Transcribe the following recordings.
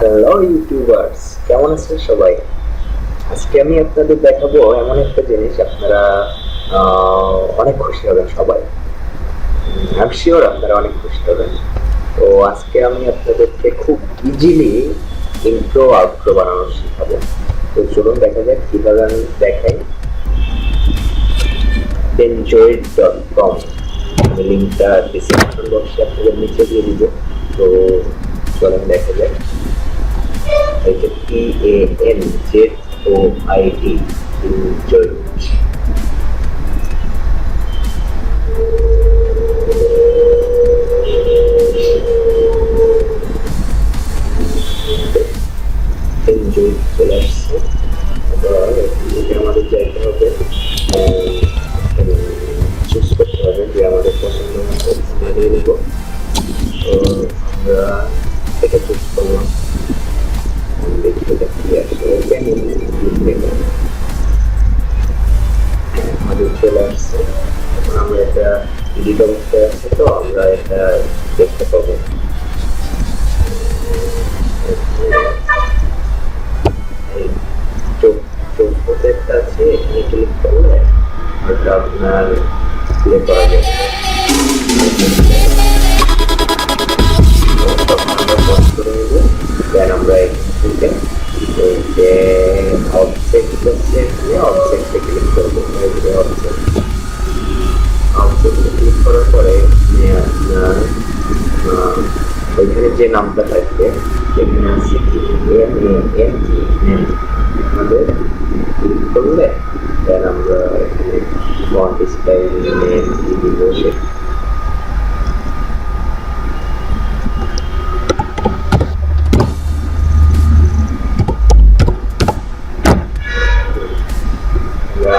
Hello YouTubers, কেমন আছেন সবাই? আজকে আমি আপনাদের দেখাবো এমন একটা জিনিস, আপনারা অনেক খুশি হবেন সবাই। আমি শিওর আপনারা অনেক খুশি হবেন। তো আজকে আমি আপনাদেরকে খুব ইজিলি ইন্ট্রো আউটরো বানানো শিখাবো। তো চলুন দেখা যাক কিভাবে আমি দেখাই। enjoy.com, আমি লিঙ্কটা ডিসক্রিপশন বক্সে আপনাদের নিচে দিয়ে দিব। তো চলুন দেখা যাক। এই যে PANJOID, enjoy। এনজয় চলে আসছে। আমাদের যাইতে হবে, চুজ করতে হবে যে আমাদের পছন্দ মতো বানিয়ে নেব। তো আমরা এটা চুজ করলাম, দেখি এটা কি আসে। আমাদের চলে আসছে। এখন আমরা এটা এডিট অবস্থায় আছে, তো আমরা এটা দেখতে পাবো। প্রত্যেকটা আছে, এখানে ক্লিক করলে ওটা আপনার প্লে করা যাবে। দেন আমরা এখান থেকে এই যে অবজেক্ট আছে, অবজেক্টে ক্লিক করবো। অবজেক্টে ক্লিক করার পরে আপনার ওইখানে যে নামটা থাকবে সেখানে আছে আমাদের ক্লিক করলে দেন আমরা এখানে ফন্ট স্টাইল নেম দিব।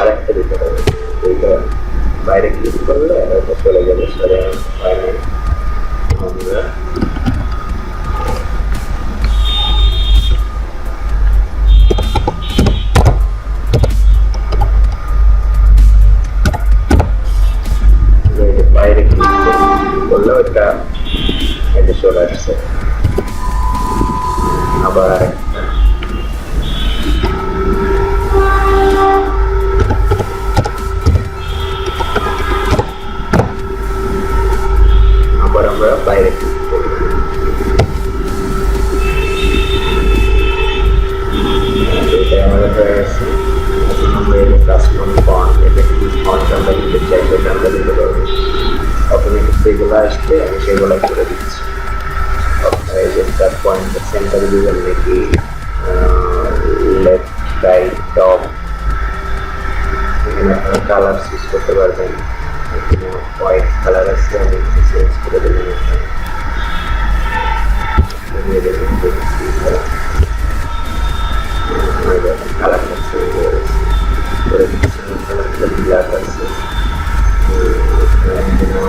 আরেকটা দিতে হবে, এইটা বাইরে ক্লিক করলে ওটা চলে যাবে। সরে আমরা বাইরে ক্লিক করলে ওটা এটা চলে আসছে। আবার আরেকটা আমরা বাইরে ক্লিক করব। এটা আমাদের হয়ে গেছে। আমরা এই কাস্টম ফন্ট, এটা কি ফন্ট আমরা দিতে চাই সেটা আমরা দিতে পারবো। অটোমেটিক যেগুলো আসছে আমি সেগুলো করে দিচ্ছি। আপনারা এই যে তার পয়েন্ট সেন্টারে দিবেন নাকি লেফট রাইট টপ, এখানে আপনারা কালার চুজ করতে পারবেন। এখানে হোয়াইট কালার আছে, আমি চেঞ্জ করে দিলাম। কালারটা চেঞ্জ করে দিচ্ছি। কালারটা ব্ল্যাক আছে, দিলাম।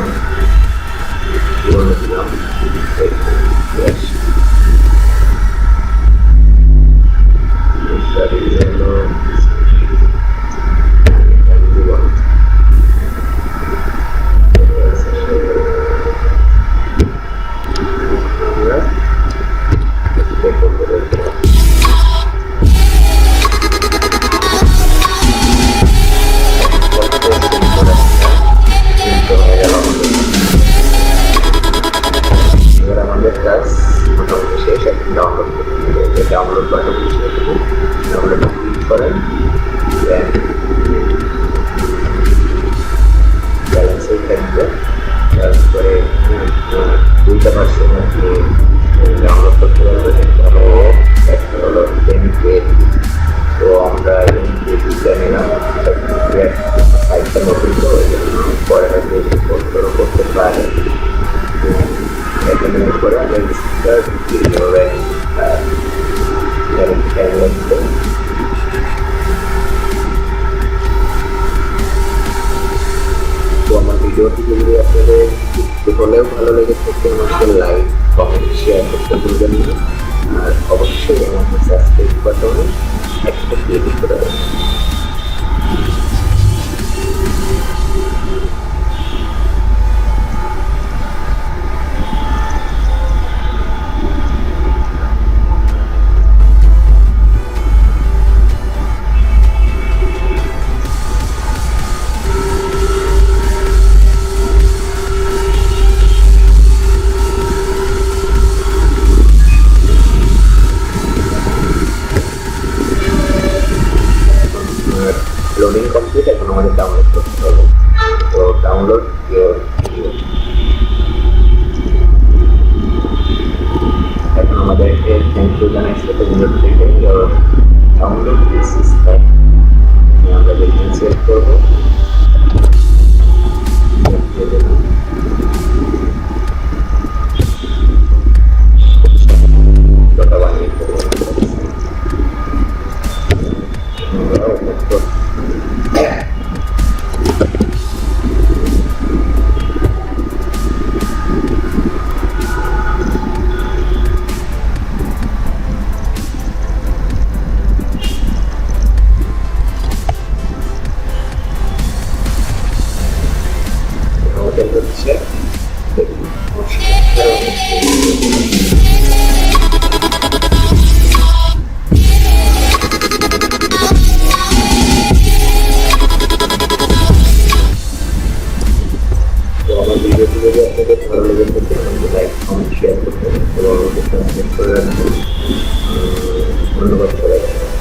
ডাউনলোড বাটন ডাউনলোড ক্লিক করেন, ব্যালেন্সে থাকবে। তারপরে দুইটা ভার্সন আপনি ডাউনলোড করতে পারবেন। একটা হলো 10K। তো আমরা 10K নিলাম। সাইটটা নতুন পরে হয়তো করতে পারে। এখানে করে আমরা স্টার্ট ভিডিও তো আমার ভিডিওটি যদি আপনাদের একটু হলেও ভালো লেগে থাকে, আমাকে লাইক কমেন্ট শেয়ার করতে ভুলবেন না। আর অবশ্যই আমাকে সাবস্ক্রাইব বাটনে একটা ক্লিক করে দেবেন। আমাদেরকে থ্যাংক ইউ জানাইছে কবির থেকে ডাউনলোড দিস ইজ আমরা যেখানে সেভ করবো ডটা বানিয়ে করবো আমরা ওপেন করবো আমাদের হচ্ছে তো আমার ভিডিওটি যদি আপনাদের ভালো লেগে থাকে আমাকে লাইক কমেন্ট শেয়ার করবেন এবং সাবস্ক্রাইব করে রাখবেন ধন্যবাদ সবাইকে